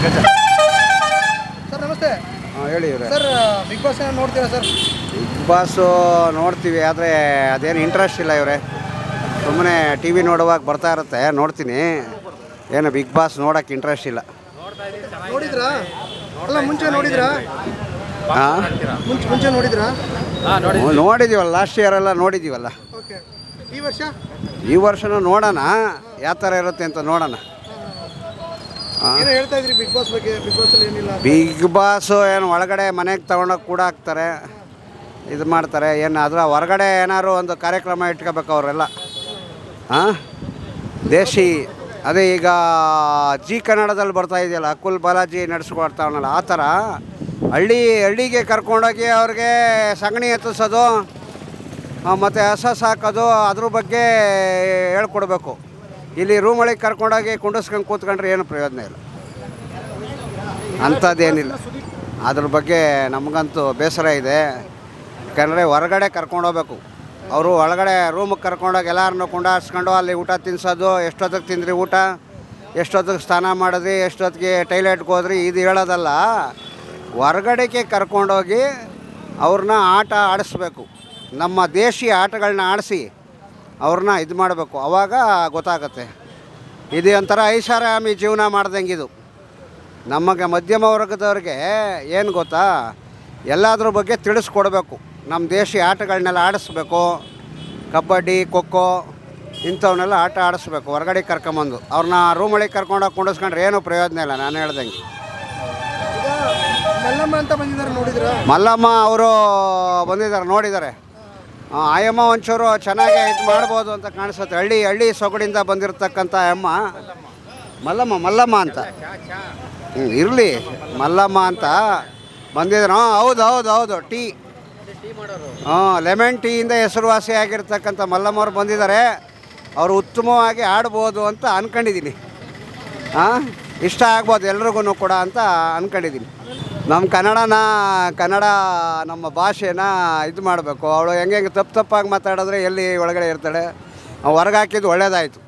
Sir ನಮಸ್ತೆ. ಹೇಳಿ ಇವ್ರೆ. ಸರ್ ಬಿಗ್ ಬಾಸ್ ನೋಡ್ತೀರಾ ಸರ್? ಬಿಗ್ ಬಾಸು ನೋಡ್ತೀವಿ, ಆದರೆ ಅದೇನು ಇಂಟ್ರೆಸ್ಟ್ ಇಲ್ಲ ಇವರೇ. ಸುಮ್ಮನೆ ಟಿ ವಿ ನೋಡುವಾಗ ಬರ್ತಾ ಇರುತ್ತೆ, ನೋಡ್ತೀನಿ. ಏನು ಬಿಗ್ ಬಾಸ್ ನೋಡೋಕ್ಕೆ ಇಂಟ್ರೆಸ್ಟ್ ಇಲ್ಲ. ನೋಡಿದ್ರಾ? ಅಲ್ಲ ಮುಂಚೆ ನೋಡಿದ್ರಾ? ಹಾಂ, ಮುಂಚೆ ನೋಡಿದ್ರಾ? ನೋಡಿದ್ದೀವಲ್ಲ, ಲಾಸ್ಟ್ ಇಯರ್ ಎಲ್ಲ ನೋಡಿದ್ದೀವಲ್ಲ. ಓಕೆ. ಈ ವರ್ಷನೂ ನೋಡೋಣ ಯಾವ ಥರ ಇರುತ್ತೆ ಅಂತ ನೋಡೋಣ. ಏನು ಹೇಳ್ತಾ ಇದ್ರಿ ಬಿಗ್ ಬಾಸ್ ಬಗ್ಗೆ? ಬಿಗ್ ಬಾಸ್ ಅಲ್ಲಿ ಏನಿಲ್ಲ. ಬಿಗ್ ಬಾಸು ಏನು ಒಳಗಡೆ ಮನೆಗೆ ತಗೊಂಡೋಗಿ ಕೂಡ ಹಾಕ್ತಾರೆ, ಇದು ಮಾಡ್ತಾರೆ. ಏನು ಅದರ ಹೊರಗಡೆ ಏನಾದ್ರು ಒಂದು ಕಾರ್ಯಕ್ರಮ ಇಟ್ಕೋಬೇಕು ಅವರೆಲ್ಲ. ಹಾಂ, ದೇಶಿ ಅದೇ ಈಗ ಜಿ ಕನ್ನಡದಲ್ಲಿ ಬರ್ತಾ ಇದೆಯಲ್ಲ, ಅಕುಲ್ ಬಾಲಾಜಿ ನಡೆಸ್ಕೊಡ್ತಾವನಲ್ಲ, ಆ ಥರ ಹಳ್ಳಿಗೆ ಕರ್ಕೊಂಡೋಗಿ ಅವ್ರಿಗೆ ಸಗಣಿ ಎತ್ತಿಸೋದು ಮತ್ತು ಹಸ ಸಾಕೋದು, ಅದ್ರ ಬಗ್ಗೆ ಹೇಳ್ಕೊಡ್ಬೇಕು. ಇಲ್ಲಿ ರೂಮೊಳಗೆ ಕರ್ಕೊಂಡೋಗಿ ಕುಂಡಿಸ್ಕೊಂಡು ಕೂತ್ಕೊಂಡ್ರೆ ಏನು ಪ್ರಯೋಜನ ಇಲ್ಲ, ಅಂಥದ್ದೇನಿಲ್ಲ. ಅದ್ರ ಬಗ್ಗೆ ನಮಗಂತೂ ಬೇಸರ ಇದೆ. ಯಾಕಂದರೆ ಹೊರಗಡೆ ಕರ್ಕೊಂಡೋಗ್ಬೇಕು. ಅವರು ಒಳಗಡೆ ರೂಮಿಗೆ ಕರ್ಕೊಂಡೋಗಿ ಎಲ್ಲರನ್ನೂ ಕುಂಡಾರಿಸ್ಕೊಂಡು ಅಲ್ಲಿ ಊಟ ತಿನ್ನಿಸೋದು, ಎಷ್ಟೊತ್ತಿಗೆ ತಿಂದ್ರಿ ಊಟ, ಎಷ್ಟೊತ್ತಿಗೆ ಸ್ನಾನ ಮಾಡಿದ್ರಿ, ಎಷ್ಟೊತ್ತಿಗೆ ಟೈಲೆಟ್ಗೆ ಹೋದ್ರಿ, ಇದು ಹೇಳೋದಲ್ಲ. ಹೊರಗಡೆಗೆ ಕರ್ಕೊಂಡೋಗಿ ಅವ್ರನ್ನ ಆಟ ಆಡಿಸ್ಬೇಕು. ನಮ್ಮ ದೇಶಿ ಆಟಗಳನ್ನ ಆಡಿಸಿ ಅವ್ರನ್ನ ಇದು ಮಾಡಬೇಕು, ಆವಾಗ ಗೊತ್ತಾಗುತ್ತೆ. ಇದು ಒಂಥರ ಐಷಾರಾಮಿ ಜೀವನ ಮಾಡ್ದಂಗಿದು. ನಮಗೆ ಮಧ್ಯಮ ವರ್ಗದವ್ರಿಗೆ ಏನು ಗೊತ್ತಾ, ಎಲ್ಲದ್ರ ಬಗ್ಗೆ ತಿಳಿಸ್ಕೊಡ್ಬೇಕು. ನಮ್ಮ ದೇಶಿ ಆಟಗಳನ್ನೆಲ್ಲ ಆಡಿಸ್ಬೇಕು. ಕಬಡ್ಡಿ, ಖೋಖೋ ಇಂಥವನ್ನೆಲ್ಲ ಆಟ ಆಡಿಸ್ಬೇಕು. ಹೊರಗಡೆ ಕರ್ಕೊಂಬಂದು ಅವ್ರನ್ನ ರೂಮೊಳಗೆ ಕರ್ಕೊಂಡೋಗಿ ಕುಂಡಿಸ್ಕೊಂಡ್ರೆ ಏನೂ ಪ್ರಯೋಜನ ಇಲ್ಲ. ನಾನು ಹೇಳ್ದಂಗೆ ಮಲ್ಲಮ್ಮ ಅಂತ ಬಂದಿದ್ದಾರೆ, ನೋಡಿದ್ರಾ? ಮಲ್ಲಮ್ಮ ಅವರು ಬಂದಿದ್ದಾರೆ, ನೋಡಿದ್ದಾರೆ. ಆಯಮ್ಮ ಒಂಚೂರು ಚೆನ್ನಾಗಿ ಇದು ಮಾಡ್ಬೋದು ಅಂತ ಕಾಣಿಸುತ್ತೆ. ಹಳ್ಳಿ ಸೊಗಡಿಂದ ಬಂದಿರತಕ್ಕಂಥ ಅಮ್ಮ ಮಲ್ಲಮ್ಮ ಅಂತ. ಇರಲಿ, ಮಲ್ಲಮ್ಮ ಅಂತ ಬಂದಿದ್ದಾರೆ. ಹೌದು ಟೀ, ಲೆಮನ್ ಟೀಯಿಂದ ಹೆಸರುವಾಸಿ ಆಗಿರ್ತಕ್ಕಂಥ ಮಲ್ಲಮ್ಮವ್ರು ಬಂದಿದ್ದಾರೆ. ಅವರು ಉತ್ತಮವಾಗಿ ಆಡ್ಬೋದು ಅಂತ ಅಂದ್ಕೊಂಡಿದ್ದೀನಿ. ಇಷ್ಟ ಆಗ್ಬೋದು ಎಲ್ರಿಗೂ ಕೂಡ ಅಂತ ಅಂದ್ಕೊಂಡಿದ್ದೀನಿ. ನಮ್ಮ ಕನ್ನಡ ನಮ್ಮ ಭಾಷೆನ ಇದು ಮಾಡಬೇಕು. ಅವಳು ಹೆಂಗೆ ತಪ್ಪಾಗಿ ಮಾತಾಡಿದ್ರೆ ಎಲ್ಲಿ ಒಳಗಡೆ ಇರ್ತಾಳೆ. ಹೊರಗೆ ಹಾಕಿದ್ದು ಒಳ್ಳೇದಾಯಿತು.